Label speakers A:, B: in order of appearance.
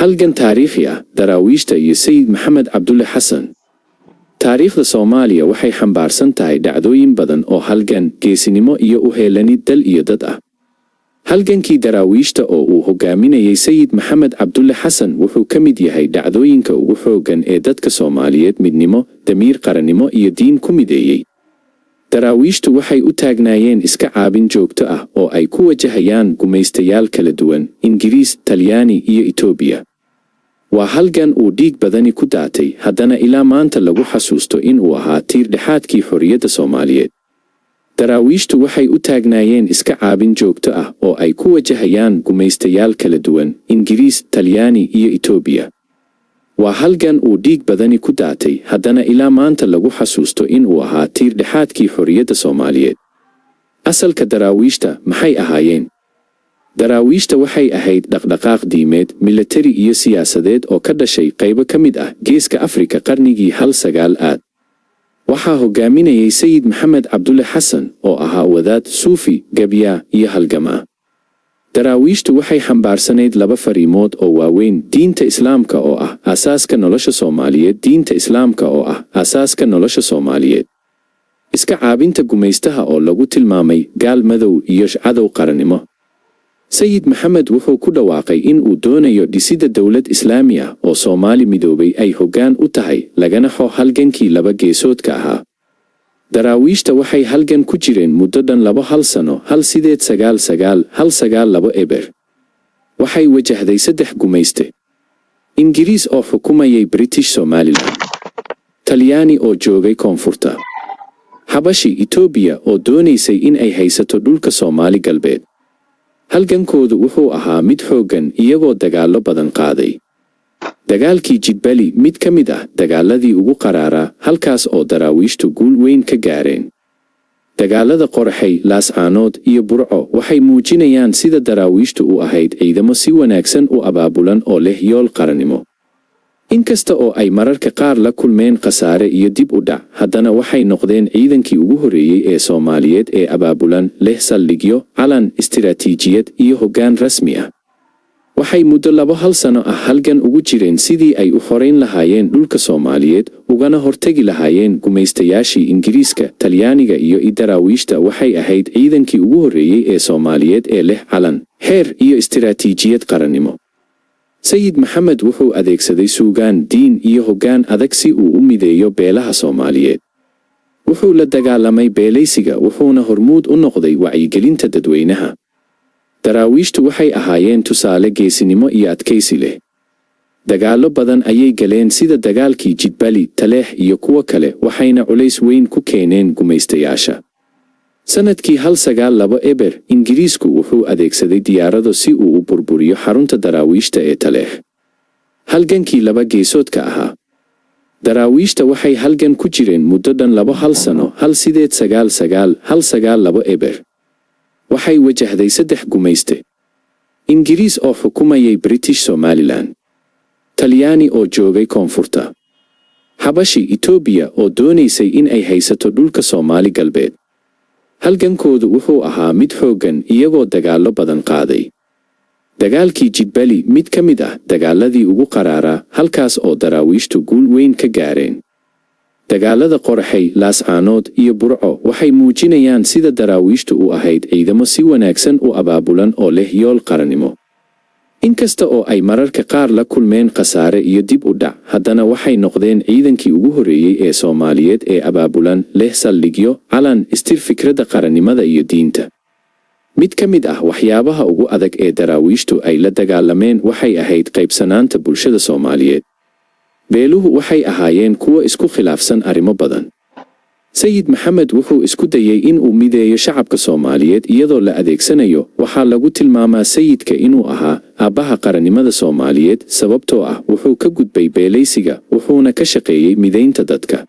A: halgan taariikhi ah daraawiishta iyo sayid maxamed cabdulle xasan. taariikhda Soomaaliya waxay xambaarsan tahay dhacdooyin badan oo halgan, geesinimo iyo u heelanid dal iyo dad ah. halgankii daraawiishta oo uu hogaaminayay sayid maxamed cabdulle xasan wuxuu ka mid yahay dhacdooyinka ugu xooggan ee dadka Soomaaliyeed midnimo, damiir qarannimo iyo diin ku mideeyay. daraawiishtu waxay u taagnaayeen iska caabin joogto ah oo ay ku wajahayaan gumaystayaal kala duwan, Ingiriis, Talyaani iyo Itoobiya. waa halgan uu dhiig badani ku daatay, haddana ilaa maanta lagu xasuusto in uu ahaa tiir dhexaadkii xorriyadda Soomaaliyeed. daraawiishtu waxay u taagnaayeen iska caabin joogto ah oo ay ku wajahayaan gumaystayaal kala duwan, Ingiriis, Talyaani iyo Itoobiya. waa halgan uu dhiig badani ku daatay, haddana ilaa maanta lagu xasuusto in uu ahaa tiir dhexaadkii xorriyadda Soomaaliyeed. asalka daraawiishta maxay ahaayeen? daraawiishta waxay ahayd dhaqdhaqaaq diimeed, milatari iyo siyaasadeed oo ka dhashay qaybo ka mid ah Geeska Afrika qarnigii 19aad. waxaa hogaaminayay sayid maxamed cabdulle xasan oo ahaa wadaad, suufi, gabyaa iyo halgamaa. daraawiishtu waxay xambaarsanayd laba fariimood oo waaweyn: diinta Islaamka oo ah aasaaska nolosha Soomaaliyeed, diinta Islaamka oo ah aasaaska nolosha Soomaaliyeed. iska caabinta gumaystaha oo lagu tilmaamay gaal madow iyo cadow qarannimo. sayid maxamed wuxuu ku dhawaaqay in uu doonayo dhisidda dowlad Islaami ah oo Soomaali midoobay ay hoggaan u tahay, lagana xoo halgankii laba geesoodka ahaa. daraawiishta waxay halgan ku jireen muddo dhan 2 sano, 1899-192 eber. waxay wajahday 3 gumayste: Ingiriis oo xukumayay British Somaliland, Talyaani oo joogay koonfurta, Xabashi Itoobiya oo doonaysay in ay haysato dhulka Soomaali galbeed. halgankoodu wuxuu ahaa mid xooggan, iyagoo dagaallo badan qaaday. dagaalkii Jidbali, mid ka mid ah dagaaladii ugu qaraaraa, halkaas oo daraawiishtu guul weyn ka gaareen. dagaalada Qoraxay, Laascaanood iyo Burco waxay muujinayaan sida daraawiishtu u ahayd ciidamo si wanaagsan u abaabulan oo leh yool qarannimo. inkasta oo ay mararka qaar la kulmeen khasaare iyo dib u dhac, haddana waxay noqdeen ciidankii ugu horreeyay ee Soomaaliyeed ee abaabulan, leh saldhigyo, calan, istiraatiijiyad iyo hoggaan rasmi ah. waxay muddo 2 sano ah halgan ugu jireen sidii ay u xorayn lahaayeen dhulka Soomaaliyeed, ugana hortegi lahaayeen gumaystayaashii Ingiriiska, Talyaaniga iyo daraawiishta waxay ahayd ciidankii ugu horreeyay ee Soomaaliyeed ee leh calan, xeer iyo istiraatiijiyad qarannimo. sayid maxamed wuxuu adeegsaday suugaan, diin iyo hoggaan adag si uu u mideeyo beelaha Soomaaliyeed. wuxuu la dagaalamay beelaysiga, wuxuuna hormuud u noqday wacyigelinta dadweynaha. daraawiishtu waxay ahaayeen tusaale geesinimo iyo adkaysi leh. dagaallo badan ayay galeen sida dagaalkii Jidbali, Taleex iyo kuwo kale, waxayna culays weyn ku keeneen gumaystayaasha. sanadkii 1902 eber, Ingiriisku wuxuu adeegsaday diyaarado si uu u burburiyo xarunta daraawiishta ee Taleex. halgankii laba geesoodka ahaa. daraawiishta waxay halgan ku jireen muddo dhan 2 sano, 1899-192 eber. waxay wajahday 3 gumayste: Ingiriis oo xukumayay British Somaliland, Talyaani oo joogay koonfurta, Xabashi Itoobiya oo doonaysay in ay haysato dhulka Soomaali galbeed. halgankoodu wuxuu ahaa mid xooggan, iyagoo dagaallo badan qaaday. dagaalkii Jidbali, mid ka mid ah dagaaladii ugu qaraaraa, halkaas oo daraawiishtu guul weyn ka gaareen. dagaalada Qoraxay, Laascaanood iyo Burco waxay muujinayaan sida daraawiishtu u ahayd ciidamo si wanaagsan u abaabulan oo leh yool qarannimo. inkasta oo ay mararka qaar la kulmeen khasaare iyo dib u dhac, haddana waxay noqdeen ciidankii ugu horreeyay ee Soomaaliyeed ee abaabulan, leh saldhigyo, calan, fikradda qarannimada iyo diinta. mid ka mid ah waxyaabaha ugu adag ee daraawiishtu ay la dagaalameen waxay ahayd qaybsanaanta bulshada Soomaaliyeed. beeluhu waxay ahaayeen kuwo isku khilaafsan arrimo badan. sayid maxamed wuxuu isku dayay in uu mideeyo shacabka Soomaaliyeed iyadoo la adeegsanayo, waxaa lagu tilmaamaa sayidka inuu ahaa aabbaha qarannimada Soomaaliyeed, sababtoo ah wuxuu ka gudbay beelaysiga, wuxuuna ka shaqeeyay mideynta dadka.